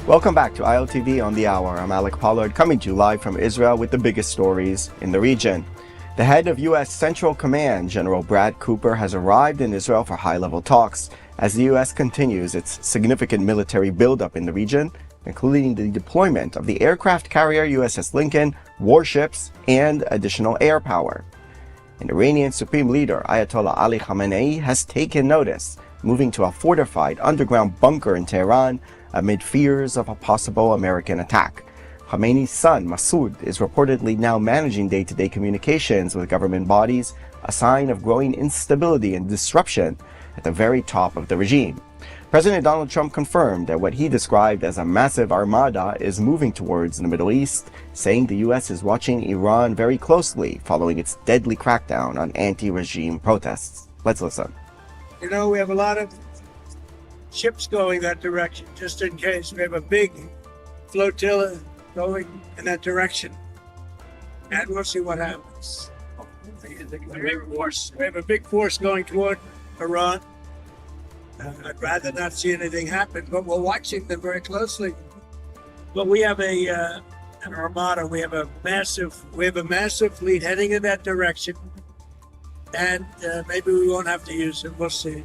Welcome back to ILTV on the Hour. I'm Alec Pollard, coming to you live from Israel with the biggest stories in the region. The head of U.S. Central Command, General Brad Cooper, has arrived in Israel for high-level talks as the U.S. continues its significant military buildup in the region, including the deployment of the aircraft carrier USS Lincoln, warships, and additional air power. And Iranian Supreme Leader Ayatollah Ali Khamenei has taken notice, moving to a fortified underground bunker in Tehran amid fears of a possible American attack. Khamenei's son, Masoud, is reportedly now managing day-to-day communications with government bodies, a sign of growing instability and disruption at the very top of the regime. President Donald Trump confirmed that what he described as a massive armada is moving towards the Middle East, saying the U.S. is watching Iran very closely following its deadly crackdown on anti-regime protests. Let's listen. You know, we have a lot of ships going that direction, just in case. We have a big flotilla going in that direction. And we'll see what happens. We have a big force going toward Iran. I'd rather not see anything happen, but we're watching them very closely. But we have an armada. We have a massive fleet heading in that direction. And maybe we won't have to use it. We'll see.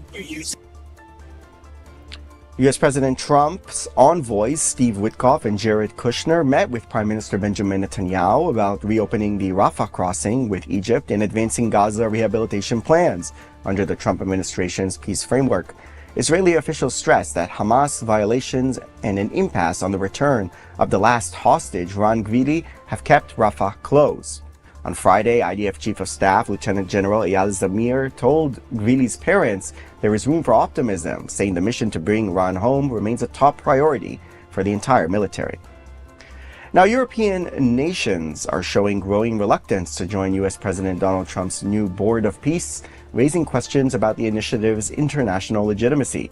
U.S. President Trump's envoys, Steve Witkoff and Jared Kushner, met with Prime Minister Benjamin Netanyahu about reopening the Rafah crossing with Egypt and advancing Gaza rehabilitation plans under the Trump administration's peace framework. Israeli officials stressed that Hamas violations and an impasse on the return of the last hostage, Ran Gvili, have kept Rafah closed. On Friday, IDF Chief of Staff Lieutenant General Eyal Zamir told Gvili's parents there is room for optimism, saying the mission to bring Ran home remains a top priority for the entire military. Now, European nations are showing growing reluctance to join U.S. President Donald Trump's new Board of Peace, raising questions about the initiative's international legitimacy.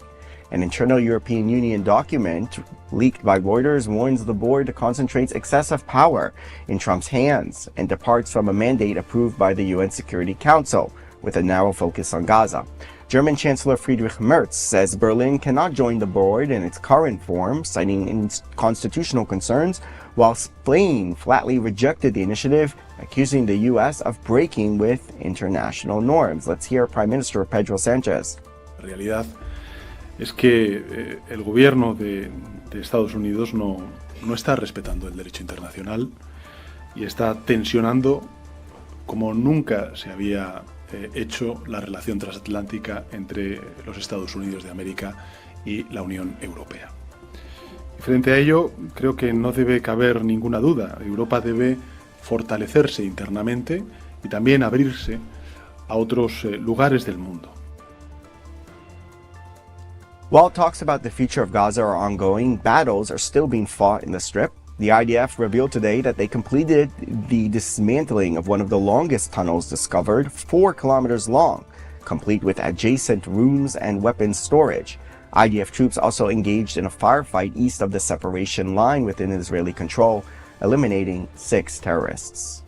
An internal European Union document leaked by Reuters warns the board concentrates excessive power in Trump's hands and departs from a mandate approved by the UN Security Council, with a narrow focus on Gaza. German Chancellor Friedrich Merz says Berlin cannot join the board in its current form, citing constitutional concerns, while Spain flatly rejected the initiative, accusing the U.S. of breaking with international norms. Let's hear Prime Minister Pedro Sánchez. Es que el gobierno de Estados Unidos no está respetando el derecho internacional y está tensionando como nunca se había hecho la relación transatlántica entre los Estados Unidos de América y la Unión Europea. Y frente a ello, creo que no debe caber ninguna duda. Europa debe fortalecerse internamente y también abrirse a otros lugares del mundo. While talks about the future of Gaza are ongoing, battles are still being fought in the Strip. The IDF revealed today that they completed the dismantling of one of the longest tunnels discovered, 4 kilometers long, complete with adjacent rooms and weapons storage. IDF troops also engaged in a firefight east of the separation line within Israeli control, eliminating 6 terrorists.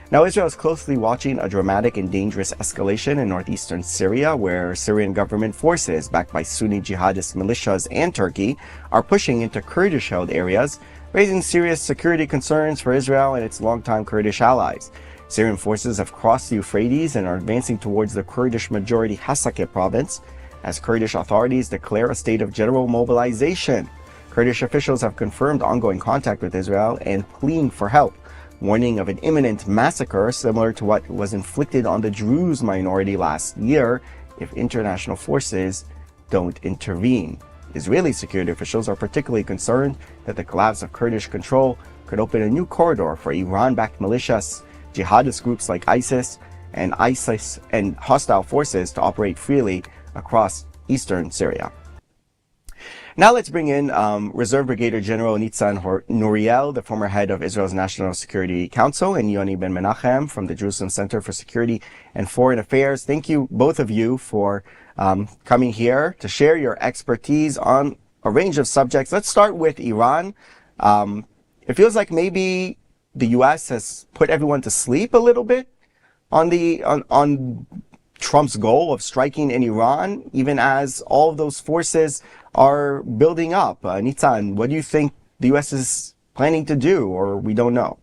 Now, Israel is closely watching a dramatic and dangerous escalation in northeastern Syria, where Syrian government forces, backed by Sunni jihadist militias and Turkey, are pushing into Kurdish-held areas, raising serious security concerns for Israel and its longtime Kurdish allies. Syrian forces have crossed the Euphrates and are advancing towards the Kurdish-majority Hasakeh province, as Kurdish authorities declare a state of general mobilization. Kurdish officials have confirmed ongoing contact with Israel and pleading for help, warning of an imminent massacre similar to what was inflicted on the Druze minority last year if international forces don't intervene. Israeli security officials are particularly concerned that the collapse of Kurdish control could open a new corridor for Iran-backed militias, jihadist groups like ISIS and hostile forces to operate freely across eastern Syria. Now let's bring in Reserve Brigadier General Nitzan Nuriel, the former head of Israel's National Security Council, and Yoni Ben Menachem from the Jerusalem Center for Security and Foreign Affairs. Thank you, both of you, for coming here to share your expertise on a range of subjects. Let's start with Iran. It feels like maybe the U.S. has put everyone to sleep a little bit on Trump's goal of striking in Iran, even as all of those forces are building up. Nitzan, what do you think the U.S. is planning to do, or we don't know?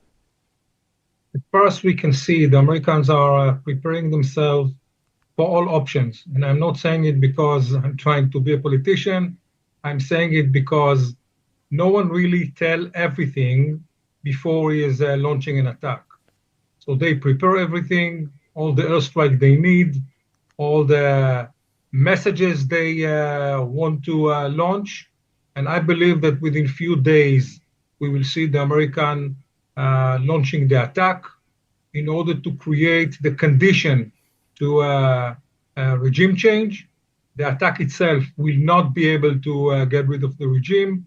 As far as we can see, the Americans are preparing themselves for all options. And I'm not saying it because I'm trying to be a politician. I'm saying it because no one really tell everything before he is launching an attack. So they prepare everything, all the airstrike they need, all the messages they want to launch. And I believe that within few days, we will see the American launching the attack in order to create the condition to regime change. The attack itself will not be able to get rid of the regime.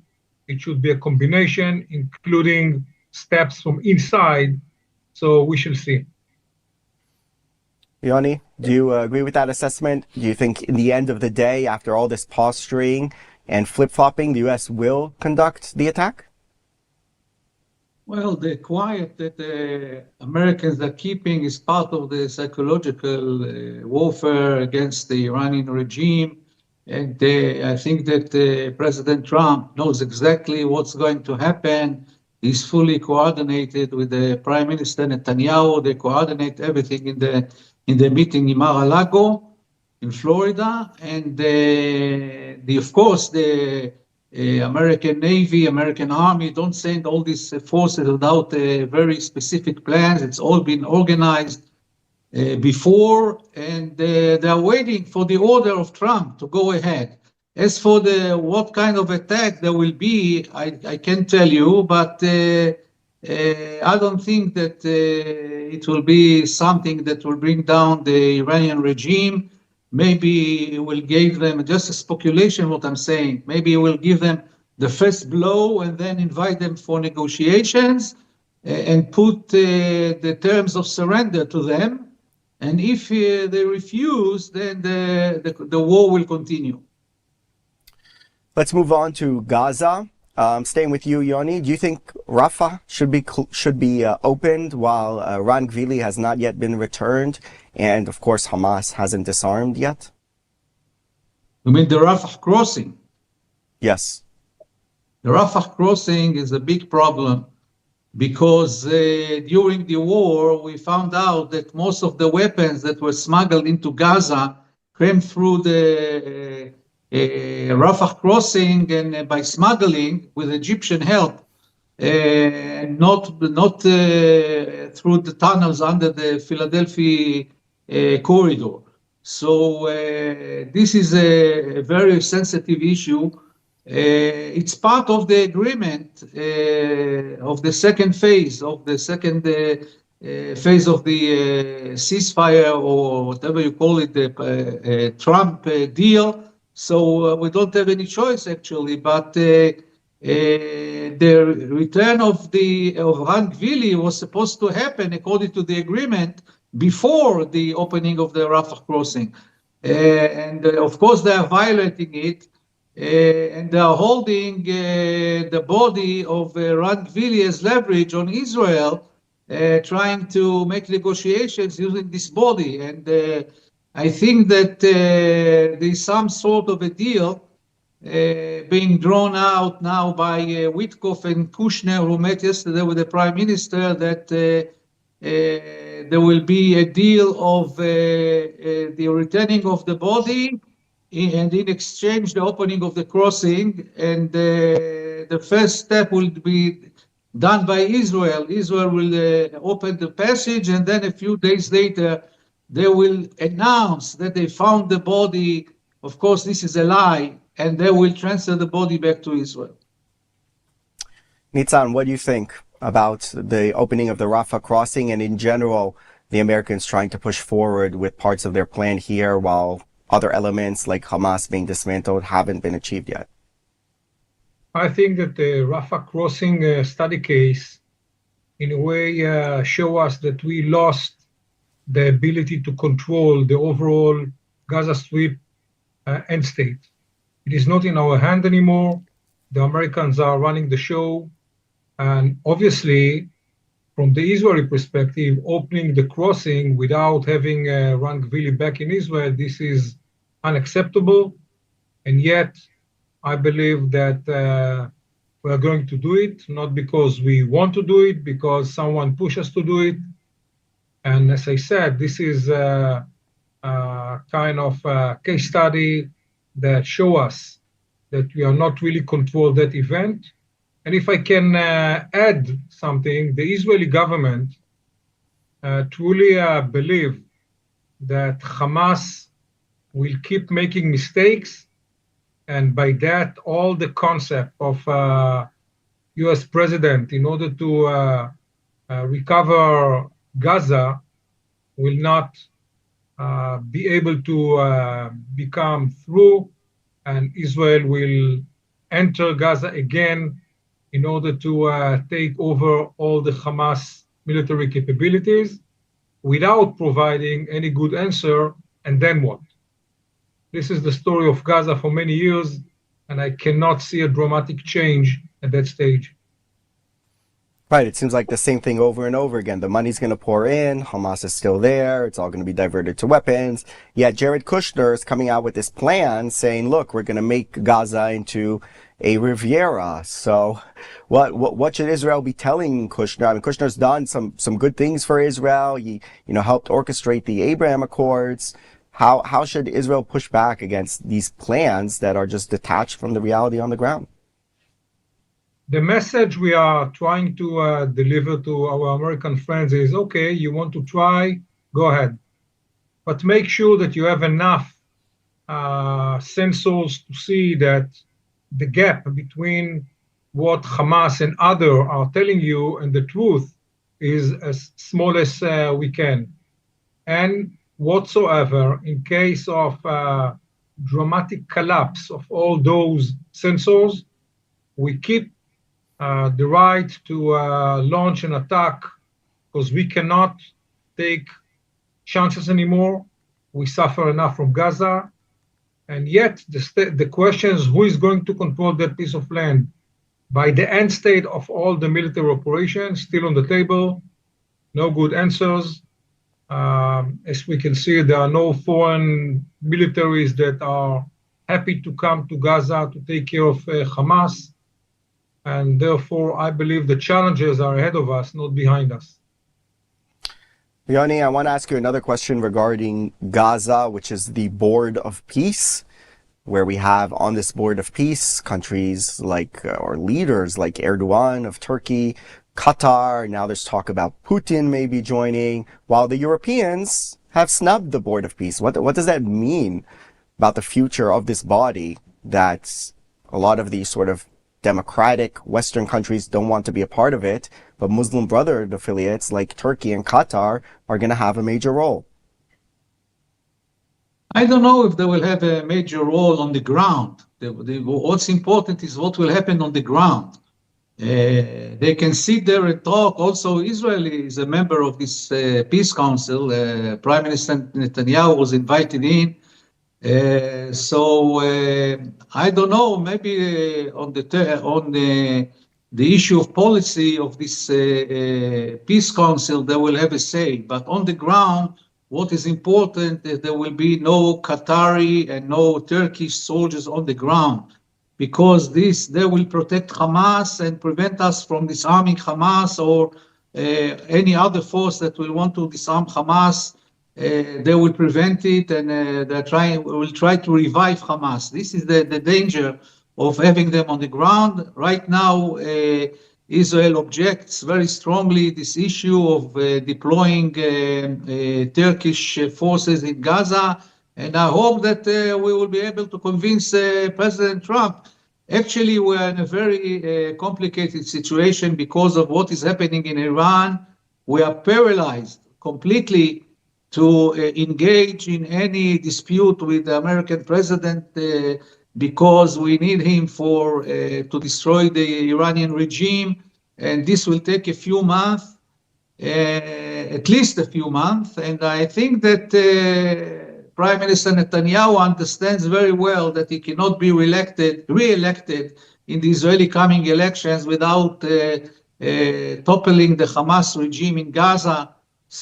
It should be a combination, including steps from inside. So we shall see. Yoni, do you agree with that assessment? Do you think in the end of the day, after all this posturing and flip-flopping, the U.S. will conduct the attack? Well, the quiet that the Americans are keeping is part of the psychological warfare against the Iranian regime. And I think that President Trump knows exactly what's going to happen. He's fully coordinated with the Prime Minister Netanyahu. They coordinate everything in the meeting in Mar-a-Lago in Florida. And of course, the American Navy, American Army don't send all these forces without very specific plans. It's all been organized before, and they are waiting for the order of Trump to go ahead. As for what kind of attack there will be, I can't tell you, but I don't think that it will be something that will bring down the Iranian regime. Maybe it will give them, just a speculation what I'm saying, maybe it will give them the first blow and then invite them for negotiations and put the terms of surrender to them. And if they refuse, then the war will continue. Let's move on to Gaza. Staying with you, Yoni, do you think Rafah should be opened while Ran Gvili has not yet been returned, and of course Hamas hasn't disarmed yet? You mean the Rafah crossing? Yes. The Rafah crossing is a big problem because during the war we found out that most of the weapons that were smuggled into Gaza came through the Rafah crossing, and by smuggling with Egyptian help, not through the tunnels under the Philadelphia corridor. So this is a very sensitive issue. It's part of the agreement of the second phase of the ceasefire, or whatever you call it, the Trump deal. So we don't have any choice, actually, but the return of Ran Gvili was supposed to happen according to the agreement before the opening of the Rafah crossing. And of course, they are violating it, and they are holding the body of Ran Gvili as leverage on Israel, trying to make negotiations using this body. And I think that there's some sort of a deal being drawn out now by Witkoff and Kushner, who met yesterday with the Prime Minister, that there will be a deal of the returning of the body, and in exchange the opening of the crossing. And the first step will be done by Israel. Israel will open the passage, and then a few days later, they will announce that they found the body. Of course, this is a lie, and they will transfer the body back to Israel. Nitzan, what do you think about the opening of the Rafah crossing, and in general, the Americans trying to push forward with parts of their plan here while other elements like Hamas being dismantled haven't been achieved yet? I think that the Rafah crossing study case, in a way, show us that we lost the ability to control the overall Gaza Strip end state. It is not in our hand anymore. The Americans are running the show. And obviously, from the Israeli perspective, opening the crossing without having Ran Gvili back in Israel, this is unacceptable. And yet, I believe that we are going to do it, not because we want to do it, because someone pushed us to do it. And as I said, this is a kind of a case study that show us that we are not really control that event. And if I can add something, the Israeli government truly believe that Hamas will keep making mistakes, and by that, all the concept of U.S. president in order to recover Gaza will not be able to become through, and Israel will enter Gaza again in order to take over all the Hamas military capabilities without providing any good answer. And then what? This is the story of Gaza for many years, and I cannot see a dramatic change at that stage. Right, it seems like the same thing over and over again. The money's going to pour in, Hamas is still there, it's all going to be diverted to weapons. Yet Jared Kushner is coming out with this plan saying, look, we're going to make Gaza into a Riviera. So what should Israel be telling Kushner? I mean, Kushner's done some good things for Israel. He, helped orchestrate the Abraham Accords. How should Israel push back against these plans that are just detached from the reality on the ground? The message we are trying to deliver to our American friends is, okay, you want to try, go ahead. But make sure that you have enough sensors to see that the gap between what Hamas and others are telling you and the truth is as small as we can. And whatsoever, in case of dramatic collapse of all those sensors, we keep the right to launch an attack, because we cannot take chances anymore. We suffer enough from Gaza. And yet the question is, who is going to control that piece of land? By the end state of all the military operations, still on the table, no good answers. As we can see, there are no foreign militaries that are happy to come to Gaza to take care of Hamas. And therefore, I believe the challenges are ahead of us, not behind us. Yoni, I want to ask you another question regarding Gaza, which is the Board of Peace, where we have on this Board of Peace countries like, or leaders like Erdogan of Turkey, Qatar. Now there's talk about Putin maybe joining, while the Europeans have snubbed the Board of Peace. What does that mean about the future of this body, that a lot of these sort of democratic Western countries don't want to be a part of it, but Muslim Brotherhood affiliates like Turkey and Qatar are going to have a major role? I don't know if they will have a major role on the ground. What's important is what will happen on the ground. They can sit there and talk. Also, Israel is a member of this peace council. Prime Minister Netanyahu was invited in. So I don't know, maybe on the issue of policy of this peace council, they will have a say. But on the ground, what is important is there will be no Qatari and no Turkish soldiers on the ground, because they will protect Hamas and prevent us from disarming Hamas or any other force that will want to disarm Hamas. They will prevent it, and will try to revive Hamas. This is the danger of having them on the ground. Right now, Israel objects very strongly this issue of deploying Turkish forces in Gaza, and I hope that we will be able to convince President Trump. Actually, we're in a very complicated situation because of what is happening in Iran. We are paralyzed completely to engage in any dispute with the American president because we need him to destroy the Iranian regime, and this will take a few months, at least a few months. And I think that Prime Minister Netanyahu understands very well that he cannot be re-elected in the Israeli coming elections without toppling the Hamas regime in Gaza.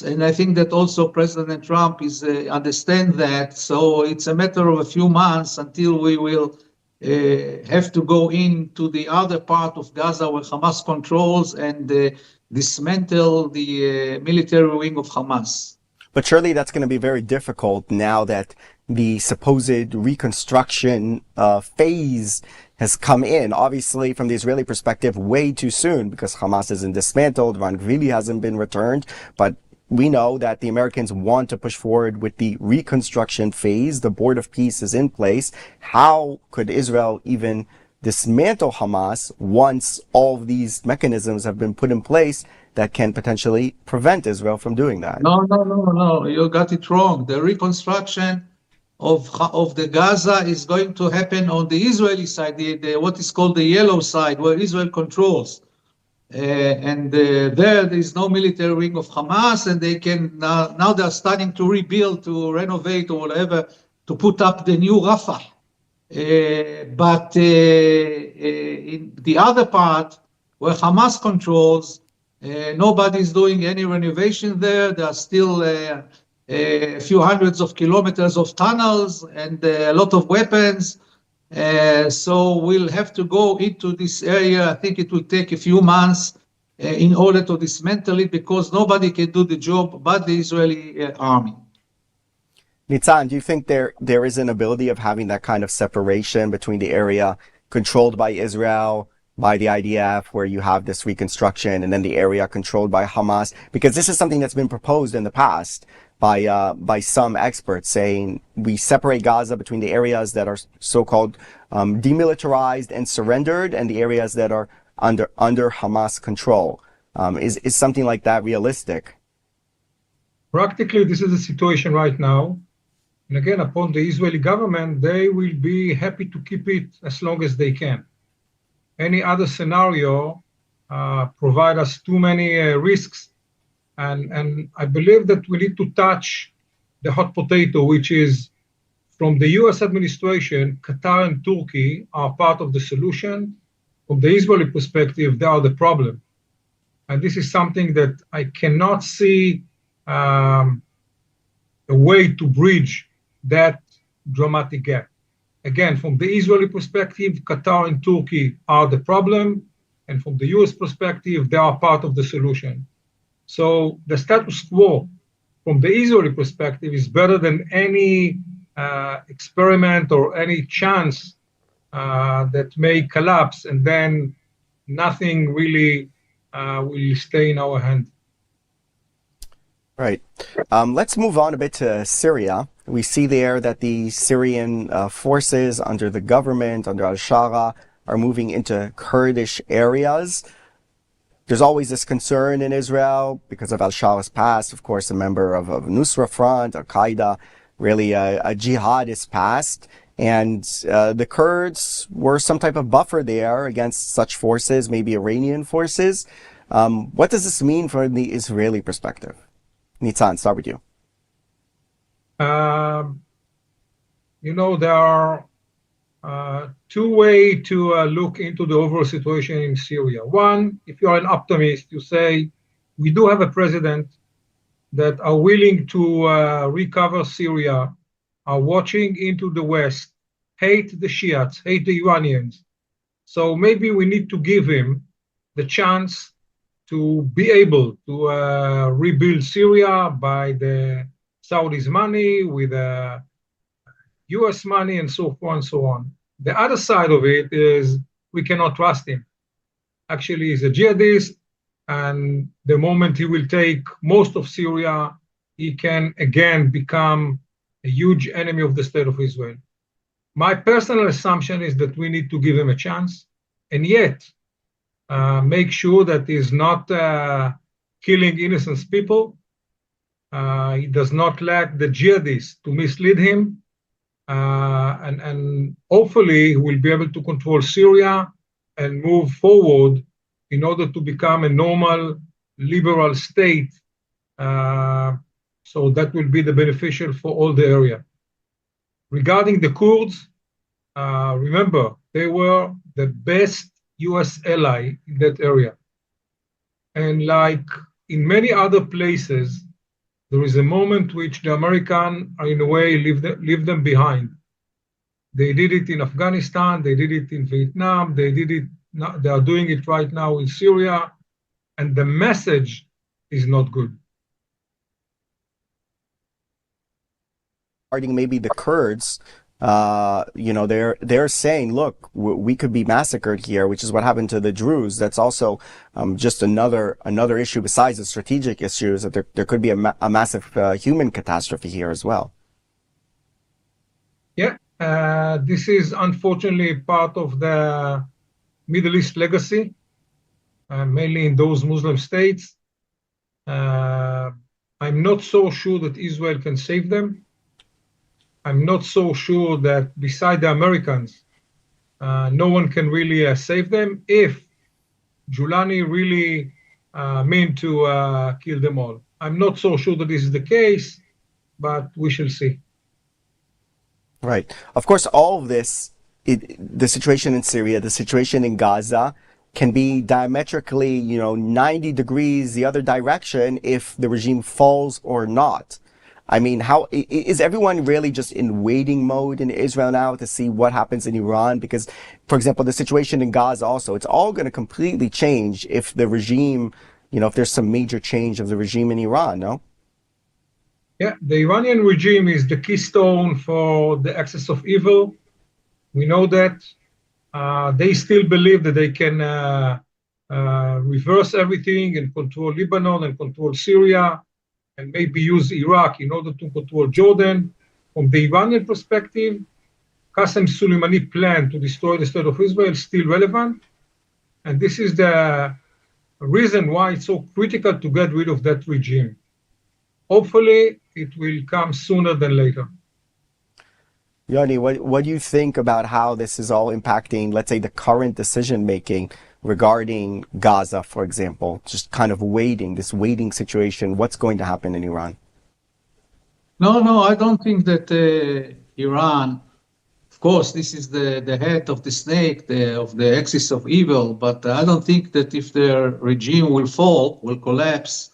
And I think that also President Trump understands that. So it's a matter of a few months until we will have to go into the other part of Gaza where Hamas controls and dismantle the military wing of Hamas. But surely that's going to be very difficult now that the supposed reconstruction phase has come in. Obviously, from the Israeli perspective, way too soon because Hamas isn't dismantled, Van Gvili hasn't been returned. But we know that the Americans want to push forward with the reconstruction phase. The board of peace is in place. How could Israel even dismantle Hamas once all of these mechanisms have been put in place that can potentially prevent Israel from doing that? No, you got it wrong. The reconstruction of the Gaza is going to happen on the Israeli side, the what is called the yellow side, where Israel controls. There is no military wing of Hamas, and they can now they're starting to rebuild, to renovate, or whatever, to put up the new Rafah. But in the other part, where Hamas controls, nobody's doing any renovation there. There are still a few hundreds of kilometers of tunnels and a lot of weapons. So we'll have to go into this area. I think it will take a few months in order to dismantle it because nobody can do the job but the Israeli army. Nitzan, do you think there is an ability of having that kind of separation between the area controlled by Israel, by the IDF, where you have this reconstruction, and then the area controlled by Hamas? Because this is something that's been proposed in the past by some experts, saying we separate Gaza between the areas that are so-called demilitarized and surrendered and the areas that are under Hamas control. Is something like that realistic? Practically, this is the situation right now. And again, upon the Israeli government, they will be happy to keep it as long as they can. Any other scenario provide us too many risks. And I believe that we need to touch the hot potato, which is from the US administration, Qatar and Turkey are part of the solution. From the Israeli perspective, they are the problem. And this is something that I cannot see a way to bridge that dramatic gap. Again, from the Israeli perspective, Qatar and Turkey are the problem. And from the US perspective, they are part of the solution. So the status quo from the Israeli perspective is better than any experiment or any chance that may collapse, and then nothing really will stay in our hand. Right. Let's move on a bit to Syria. We see there that the Syrian forces under the government, under al-Shara, are moving into Kurdish areas. There's always this concern in Israel because of al-Shara's past, of course, a member of Nusra Front, Al-Qaeda, really a jihadist past. And the Kurds were some type of buffer there against such forces, maybe Iranian forces. What does this mean from the Israeli perspective? Nitzan, start with you. There are two ways to look into the overall situation in Syria. One, if you are an optimist, you say, we do have a president that are willing to recover Syria, are watching into the West, hate the Shiites, hate the Iranians. So maybe we need to give him the chance to be able to rebuild Syria by the Saudis' money, with US money, and so forth and so on. The other side of it is we cannot trust him. Actually, he's a jihadist, and the moment he will take most of Syria, he can again become a huge enemy of the state of Israel. My personal assumption is that we need to give him a chance, and yet make sure that he's not killing innocent people. He does not let the jihadists to mislead him. And hopefully we'll be able to control Syria and move forward in order to become a normal liberal state. So that will be the beneficial for all the area. Regarding the Kurds, remember, they were the best US ally in that area. And like in many other places, there is a moment which the Americans are in a way leave them behind. They did it in Afghanistan. They did it in Vietnam. They are doing it right now in Syria. And the message is not good. Regarding maybe the Kurds, they're saying, look, we could be massacred here, which is what happened to the Druze. That's also just another issue besides the strategic issues, that there could be a massive human catastrophe here as well. Yeah, this is unfortunately part of the Middle East legacy, mainly in those Muslim states. I'm not so sure that Israel can save them. I'm not so sure that beside the Americans, no one can really save them if Giuliani really mean to kill them all. I'm not so sure that this is the case, but we shall see. Right. Of course, all of this, the situation in Syria, the situation in Gaza, can be diametrically, 90 degrees the other direction if the regime falls or not. I mean, how is everyone really just in waiting mode in Israel now to see what happens in Iran? Because, for example, the situation in Gaza also, it's all going to completely change if the regime, if there's some major change of the regime in Iran, no? Yeah, the Iranian regime is the keystone for the axis of evil. We know that. They still believe that they can reverse everything and control Lebanon and control Syria, and maybe use Iraq in order to control Jordan. From the Iranian perspective, Qasem Soleimani plan to destroy the state of Israel is still relevant. And this is the reason why it's so critical to get rid of that regime. Hopefully, it will come sooner than later. Yoni, what do you think about how this is all impacting, let's say, the current decision-making regarding Gaza, for example, just kind of this waiting situation, what's going to happen in Iran? No, I don't think that Iran, of course, this is the head of the snake, of the axis of evil, but I don't think that if their regime will collapse,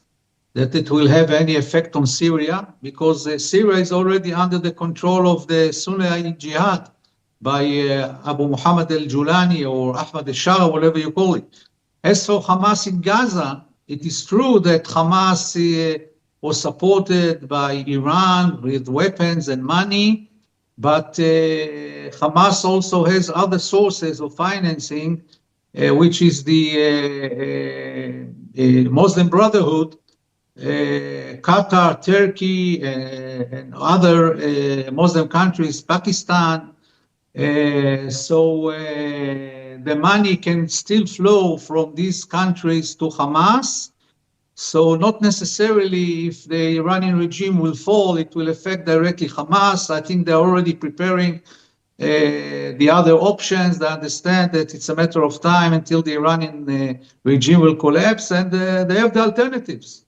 that it will have any effect on Syria, because Syria is already under the control of the Sunni Jihad by Abu Muhammad al-Julani or Ahmad al-Shara, whatever you call it. As for Hamas in Gaza, it is true that Hamas was supported by Iran with weapons and money, but Hamas also has other sources of financing, which is the Muslim Brotherhood, Qatar, Turkey, and other Muslim countries, Pakistan. So the money can still flow from these countries to Hamas. So not necessarily if the Iranian regime will fall, it will affect directly Hamas. I think they're already preparing the other options. They understand that it's a matter of time until the Iranian regime will collapse, and they have the alternatives.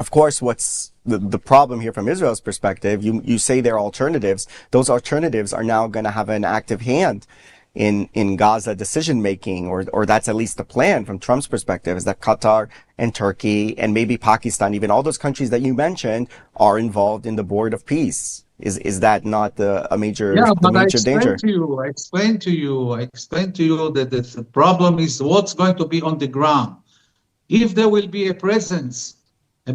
Of course, what's the problem here from Israel's perspective, you say there are alternatives. Those alternatives are now going to have an active hand in Gaza decision-making, or that's at least the plan from Trump's perspective, is that Qatar and Turkey and maybe Pakistan, even all those countries that you mentioned, are involved in the board of peace. Is that not a major danger? I explained to you that the problem is what's going to be on the ground. If there will be a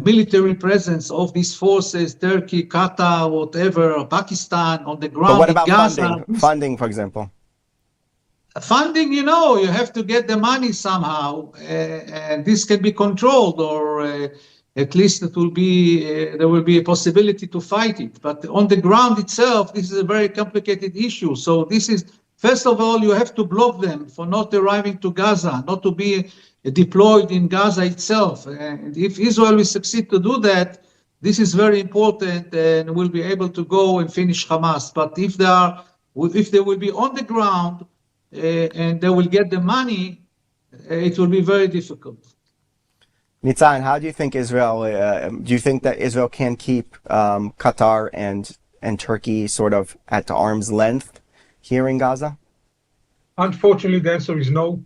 military presence of these forces, Turkey, Qatar, whatever, Pakistan, on the ground. But what about Gaza, funding, for example? Funding, you have to get the money somehow, and this can be controlled, or at least there will be a possibility to fight it. But on the ground itself, this is a very complicated issue. So this is, first of all, you have to block them for not arriving to Gaza, not to be deployed in Gaza itself. And if Israel will succeed to do that, this is very important, and we'll be able to go and finish Hamas. But if they will be on the ground and they will get the money, it will be very difficult. Nitzan, how do you think that Israel can keep Qatar and Turkey sort of at arm's length here in Gaza? Unfortunately, the answer is no.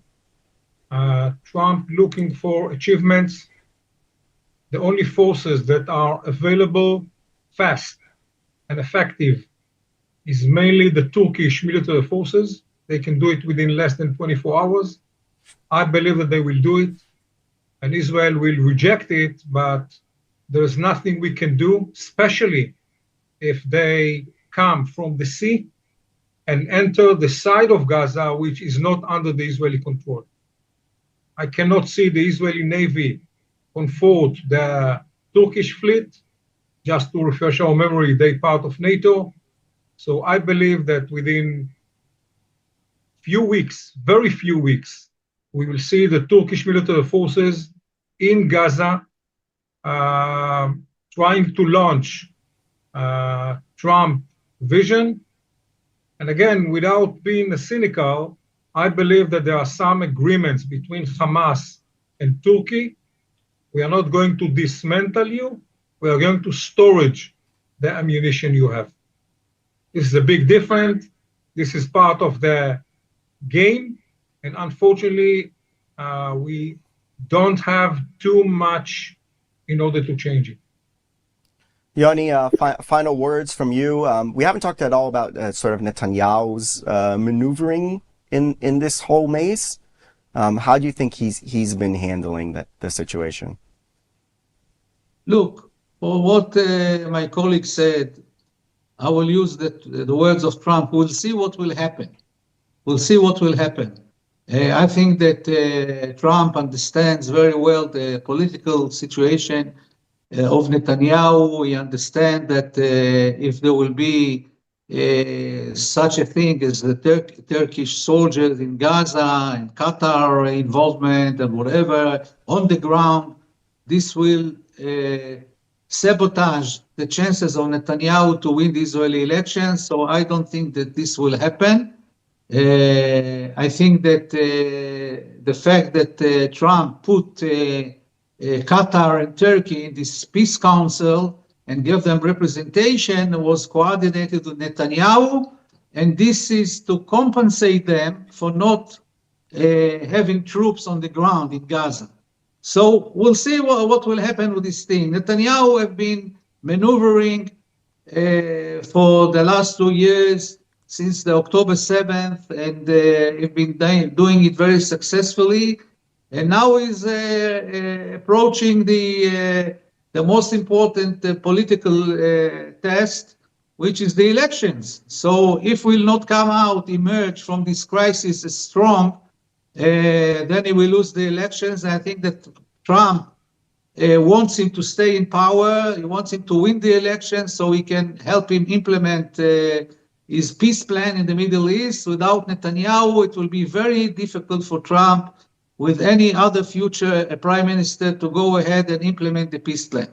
Trump looking for achievements. The only forces that are available fast and effective is mainly the Turkish military forces. They can do it within less than 24 hours. I believe that they will do it, and Israel will reject it, but there's nothing we can do, especially if they come from the sea and enter the side of Gaza, which is not under the Israeli control. I cannot see the Israeli Navy confront the Turkish fleet. Just to refresh our memory, they're part of NATO. So I believe that within few weeks, very few weeks, we will see the Turkish military forces in Gaza trying to launch Trump vision. And again, without being cynical, I believe that there are some agreements between Hamas and Turkey. We are not going to dismantle you. We are going to storage the ammunition you have. This is a big difference. This is part of the game. And unfortunately, we don't have too much in order to change it. Yoni, final words from you. We haven't talked at all about sort of Netanyahu's maneuvering in this whole maze. How do you think he's been handling the situation? Look, for what my colleague said, I will use the words of Trump. We'll see what will happen. We'll see what will happen. I think that Trump understands very well the political situation of Netanyahu. He understands that if there will be such a thing as the Turkish soldiers in Gaza and Qatar involvement and whatever on the ground, this will sabotage the chances of Netanyahu to win the Israeli elections. So I don't think that this will happen. I think that the fact that Trump put Qatar and Turkey in this peace council and gave them representation was coordinated with Netanyahu, and this is to compensate them for not having troops on the ground in Gaza. So we'll see what will happen with this thing. Netanyahu have been maneuvering for the last 2 years since the October 7th, and have been doing it very successfully. And now is approaching the most important political test, which is the elections. So if we'll not come out, emerge from this crisis strong, then he will lose the elections. I think that Trump wants him to stay in power. He wants him to win the election so he can help him implement his peace plan in the Middle East. Without Netanyahu, it will be very difficult for Trump with any other future prime minister to go ahead and implement the peace plan.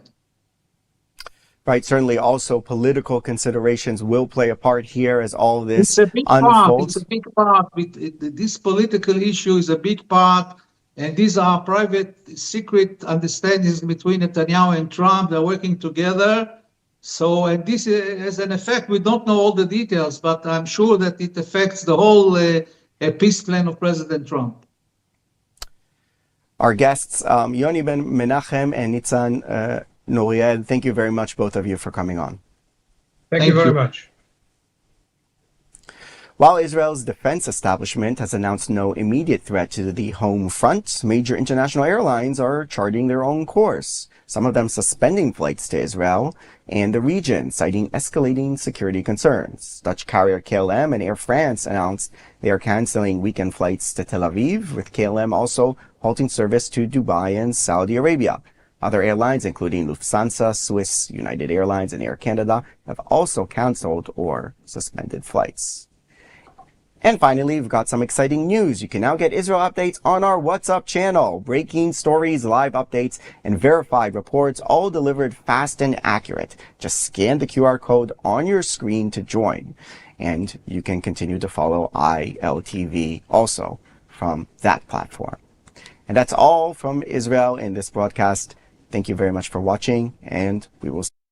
Right. Certainly also political considerations will play a part here as all of this unfolds. It's a big part. This political issue is a big part. And these are private, secret understandings between Netanyahu and Trump. They're working together. So, and this has an effect. We don't know all the details, but I'm sure that it affects the whole peace plan of President Trump. Our guests, Yoni Ben Menachem and Nitzan Nuriel, thank you very much, both of you, for coming on. Thank you very much. While Israel's defense establishment has announced no immediate threat to the home front, major international airlines are charting their own course, some of them suspending flights to Israel and the region, citing escalating security concerns. Dutch carrier KLM and Air France announced they are canceling weekend flights to Tel Aviv, with KLM also halting service to Dubai and Saudi Arabia. Other airlines, including Lufthansa, Swiss, United Airlines, and Air Canada, have also canceled or suspended flights. And finally, we've got some exciting news. You can now get Israel updates on our WhatsApp channel. Breaking stories, live updates, and verified reports, all delivered fast and accurate. Just scan the QR code on your screen to join. And you can continue to follow ILTV also from that platform. And that's all from Israel in this broadcast. Thank you very much for watching, and we will see you.